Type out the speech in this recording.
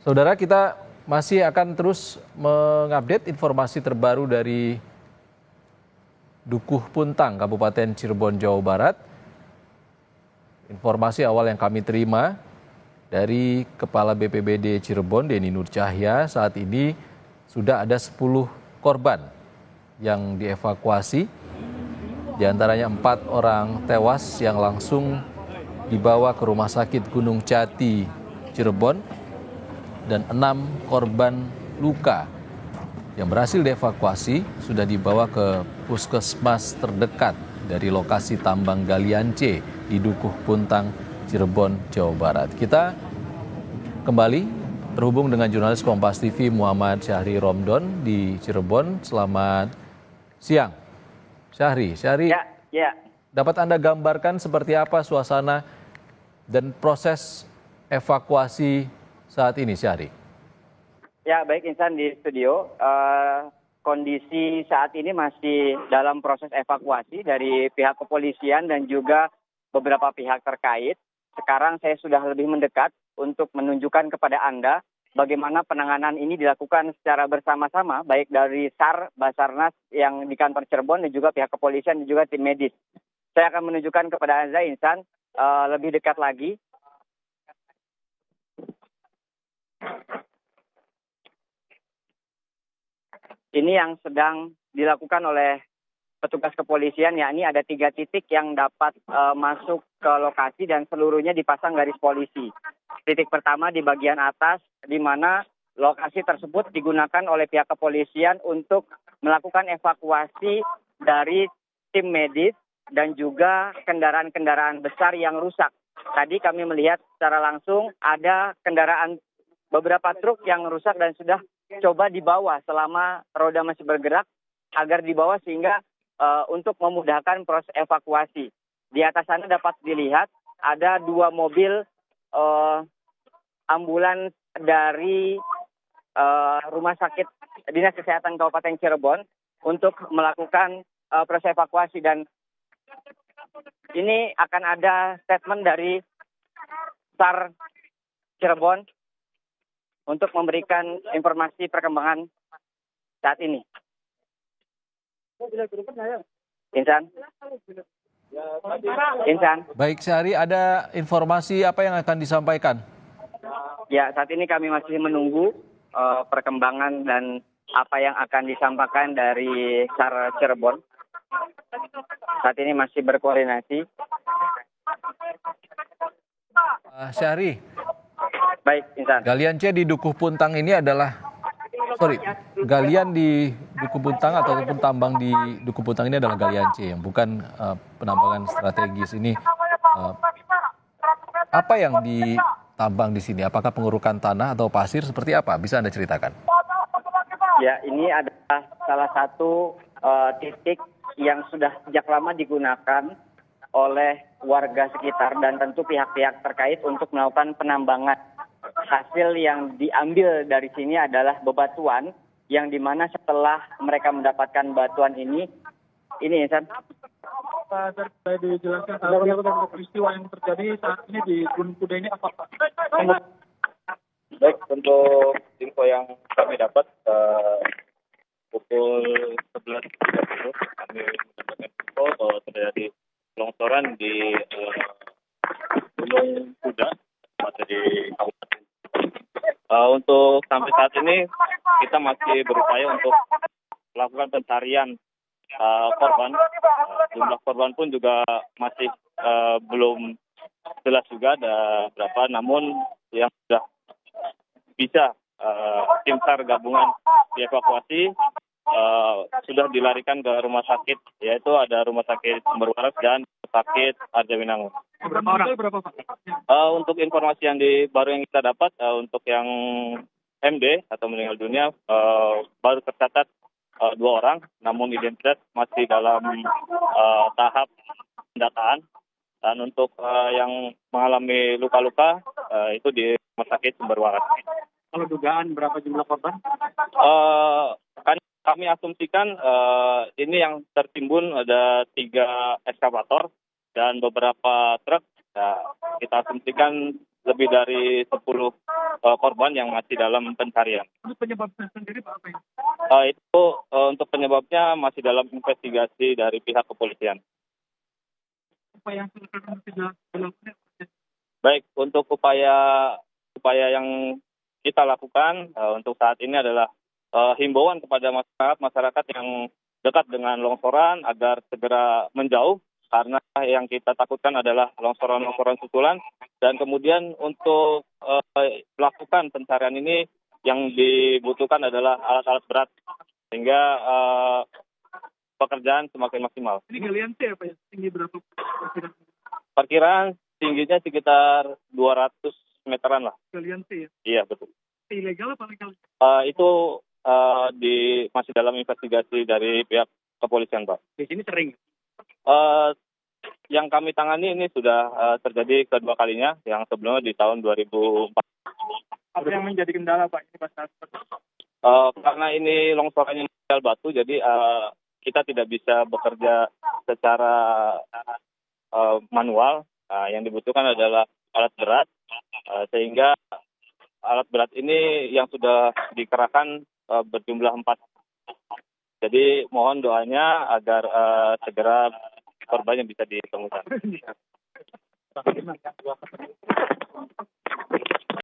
Saudara, kita masih akan terus mengupdate informasi terbaru dari Dukuh Puntang, Kabupaten Cirebon, Jawa Barat. Informasi awal yang kami terima dari Kepala BPBD Cirebon, Denny Nur Cahya, saat ini sudah ada 10 korban yang dievakuasi. Di antaranya 4 orang tewas yang langsung dibawa ke Rumah Sakit Gunung Jati, Cirebon, dan 6 korban luka yang berhasil dievakuasi sudah dibawa ke puskesmas terdekat dari lokasi tambang galian C di Dukuh Puntang, Cirebon, Jawa Barat. Kita kembali terhubung dengan jurnalis Kompas TV Muhammad Syahri Romdon di Cirebon. Selamat siang, Syahri. Ya. Dapat Anda gambarkan seperti apa suasana dan proses evakuasi saat ini, Syahri? Ya, baik Insan di studio. Kondisi saat ini masih dalam proses evakuasi dari pihak kepolisian dan juga beberapa pihak terkait. Sekarang saya sudah lebih mendekat untuk menunjukkan kepada Anda bagaimana penanganan ini dilakukan secara bersama-sama, baik dari SAR, Basarnas yang di kantor Cirebon dan juga pihak kepolisian dan juga tim medis. Saya akan menunjukkan kepada Anda, Insan, lebih dekat lagi. Ini yang sedang dilakukan oleh petugas kepolisian, yakni ada 3 titik yang dapat masuk ke lokasi dan seluruhnya dipasang garis polisi. Titik pertama di bagian atas, di mana lokasi tersebut digunakan oleh pihak kepolisian untuk melakukan evakuasi dari tim medis dan juga kendaraan-kendaraan besar yang rusak. Tadi kami melihat secara langsung ada kendaraan beberapa truk yang rusak dan sudah coba dibawa selama roda masih bergerak agar dibawa sehingga untuk memudahkan proses evakuasi. Di atas sana dapat dilihat ada 2 mobil ambulans dari Rumah Sakit Dinas Kesehatan Kabupaten Cirebon untuk melakukan proses evakuasi, dan ini akan ada statement dari SAR Cirebon untuk memberikan informasi perkembangan saat ini. Insan. Baik, Syahri, ada informasi apa yang akan disampaikan? Ya, saat ini kami masih menunggu perkembangan dan apa yang akan disampaikan dari SAR Cirebon. Saat ini masih berkoordinasi. Syahri, baik, Insan. galian C di Dukuh Puntang ini galian di Dukuh Puntang ataupun tambang di Dukuh Puntang ini adalah galian C, yang bukan penambangan strategis ini. Apa yang ditambang di sini? Apakah pengurukan tanah atau pasir, seperti apa? Bisa Anda ceritakan? Ya, ini adalah salah satu titik yang sudah sejak lama digunakan oleh warga sekitar dan tentu pihak-pihak terkait untuk melakukan penambangan. Hasil yang diambil dari sini adalah bebatuan yang dimana setelah mereka mendapatkan batuan ini Insan. Saya dijelaskan peristiwa yang terjadi saat ini di Gunung Kuda ini apa Pak? Baik, untuk info yang kami dapat pukul 11.30 kami mendapatkan info bahwa terjadi longsoran di Gunung Kuda, tepatnya di Kabupaten. Untuk sampai saat ini kita masih berupaya untuk melakukan pencarian korban. Jumlah korban pun juga masih belum jelas juga ada berapa, namun yang sudah bisa tim SAR gabungan dievakuasi sudah dilarikan ke rumah sakit, yaitu ada Rumah Sakit Sumber Waras dan Sakit Arjawinangun. Berapa orang? Berapa Pak? Untuk informasi yang baru yang kita dapat, untuk yang MD atau meninggal dunia baru tercatat 2 orang, namun identitas masih dalam tahap pendataan. Dan untuk yang mengalami luka-luka itu di Rumah Sakit Sumber Waras. Kalau dugaan berapa jumlah korban? Kan kami asumsikan ini yang tertimbun ada 3 eskavator dan beberapa truk. Kita asumsikan lebih dari 10 korban yang masih dalam pencarian. Untuk penyebabnya sendiri Pak apa ya? Itu untuk penyebabnya masih dalam investigasi dari pihak kepolisian. Apa yang sekarang tidak dilakukan? Baik, untuk upaya yang kita lakukan untuk saat ini adalah himbauan kepada masyarakat yang dekat dengan longsoran agar segera menjauh, karena yang kita takutkan adalah longsoran-longsoran susulan. Dan kemudian untuk melakukan pencarian ini yang dibutuhkan adalah alat-alat berat, sehingga pekerjaan semakin maksimal. Ini galian C apa ya? Tinggi berapa? Perkiraan tingginya sekitar 200 meteran lah. Galian C ya? Iya, betul. Ilegal apa legal? Itu masih dalam investigasi dari pihak kepolisian, Pak. Di sini sering. Yang kami tangani ini sudah terjadi kedua kalinya, yang sebelumnya di tahun 2004. Apa yang menjadi kendala Pak ini pas saat Karena ini longsorannya material batu, jadi kita tidak bisa bekerja secara manual. Yang dibutuhkan adalah alat berat, sehingga alat berat ini yang sudah dikerahkan berjumlah 4. Jadi mohon doanya agar segera korbannya bisa ditemukan.